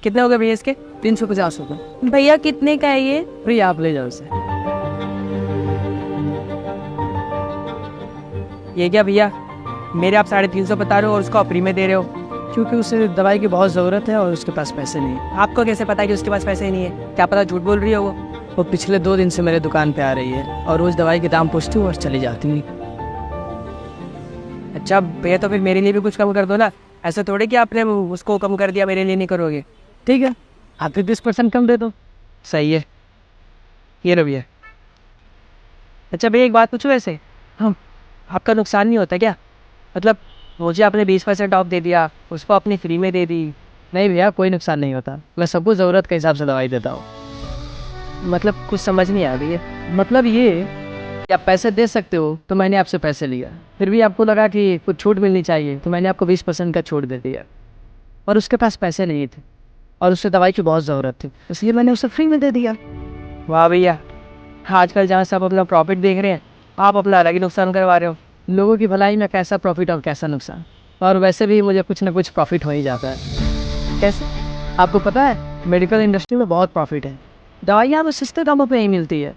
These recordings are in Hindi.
कितने हो गए भैया इसके? 350 रुपये। भैया कितने का है ये? फ्री, आप ले जाओ इसे। ये क्या भैया, मेरे आप 350 बता रहे हो और उसको आप फ्री में दे रहे हो? क्योंकि उसे दवाई की बहुत ज़रूरत है और उसके पास पैसे नहीं है। आपको कैसे पता है कि उसके पास पैसे ही नहीं है? क्या पता झूठ बोल रही हो वो पिछले 2 दिन से मेरे दुकान पे आ रही है और रोज़ दवाई के दाम पूछती हूँ और चली जाती हूँ। अच्छा भैया, तो फिर मेरे लिए भी कुछ कम कर दो ना। ऐसे थोड़े कि आपने उसको कम कर दिया, मेरे लिए नहीं करोगे? ठीक है, आप 20% कम दे दो। सही है, ये लो भैया। अच्छा भैया, एक बात पूछूं वैसे? हाँ। आपका नुकसान नहीं होता क्या? मतलब मुझे आपने 20% ऑफ दे दिया, उसको अपनी फ्री में दे दी। नहीं भैया, कोई नुकसान नहीं होता। मैं सबको ज़रूरत के हिसाब से दवाई देता हूँ। मतलब कुछ समझ नहीं आ रही है। मतलब ये कि आप पैसे दे सकते हो तो मैंने आपसे पैसे लिया, फिर भी आपको लगा कि कुछ छूट मिलनी चाहिए तो मैंने आपको 20% का छूट दे दिया। और उसके पास पैसे नहीं थे और उससे दवाई की बहुत ज़रूरत थी, इसलिए मैंने उसे फ्री में दे दिया। वाह भैया, आजकल जहाँ सब अपना प्रॉफिट देख रहे हैं, आप अपना अलग ही नुकसान करवा रहे हो। लोगों की भलाई में कैसा प्रॉफिट और कैसा नुकसान, और वैसे भी मुझे कुछ ना कुछ प्रॉफिट हो ही जाता है। कैसे? आपको पता है, मेडिकल इंडस्ट्री में बहुत प्रॉफिट है। दवाइयाँ हमें सस्ते दामों पे ही मिलती है,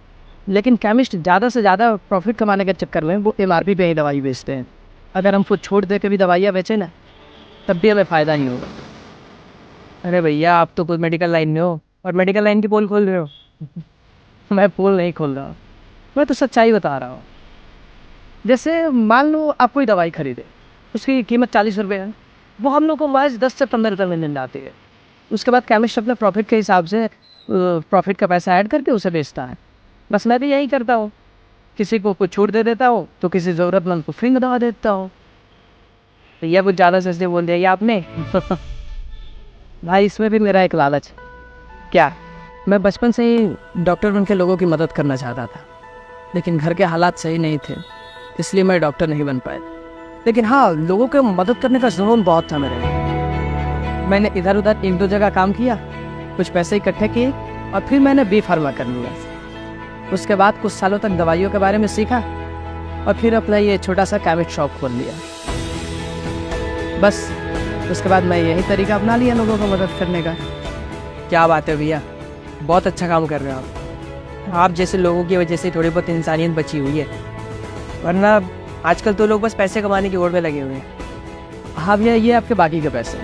लेकिन केमिस्ट ज़्यादा से ज़्यादा प्रॉफिट कमाने के चक्कर में वो MRP पे ही दवाई बेचते हैं। अगर हम कुछ छूट दे के भी दवाइयाँ बेचें ना, तब भी हमें फ़ायदा नहीं होगा। अरे भैया, आप तो खुद मेडिकल लाइन में हो और मेडिकल लाइन की पोल खोल रहे हो। मैं पोल नहीं खोल रहा हूँ, मैं तो सच्चाई बता रहा हूँ। जैसे मान लो आप कोई दवाई खरीदे, उसकी कीमत 40 रुपये है, वो हम लोग को महज 10 से 15 रुपये में मिल जाती है। उसके बाद केमिस्ट अपने प्रॉफिट के हिसाब से प्रॉफिट का पैसा ऐड करके उसे बेचता है। बस मैं भी यही करता हूँ, किसी को कुछ छूट दे देता हूँ तो किसी ज़रूरतमंद को फ्री में दवा देता हूँ। भैया कुछ ज़्यादा सस्ते बोल दिया ये आपने। भाई, इसमें भी मेरा एक लालच है। क्या? मैं बचपन से ही डॉक्टर बन के लोगों की मदद करना चाहता था, लेकिन घर के हालात सही नहीं थे, इसलिए मैं डॉक्टर नहीं बन पाया। लेकिन हाँ, लोगों को मदद करने का जुनून बहुत था मेरे में। मैंने इधर उधर 1-2 जगह काम किया, कुछ पैसे इकट्ठे किए और फिर मैंने B फार्मा कर लिया। उसके बाद कुछ सालों तक दवाइयों के बारे में सीखा और फिर अपना ये छोटा सा केमिस्ट शॉप खोल लिया। बस उसके बाद मैं यही तरीका अपना लिया लोगों को मदद करने का। क्या बात है भैया, बहुत अच्छा काम कर रहे हो आप। आप जैसे लोगों की वजह से थोड़ी बहुत इंसानियत बची हुई है, वरना आजकल तो लोग बस पैसे कमाने की होड़ में लगे हुए हैं। हाँ भैया, ये आपके बाकी के पैसे।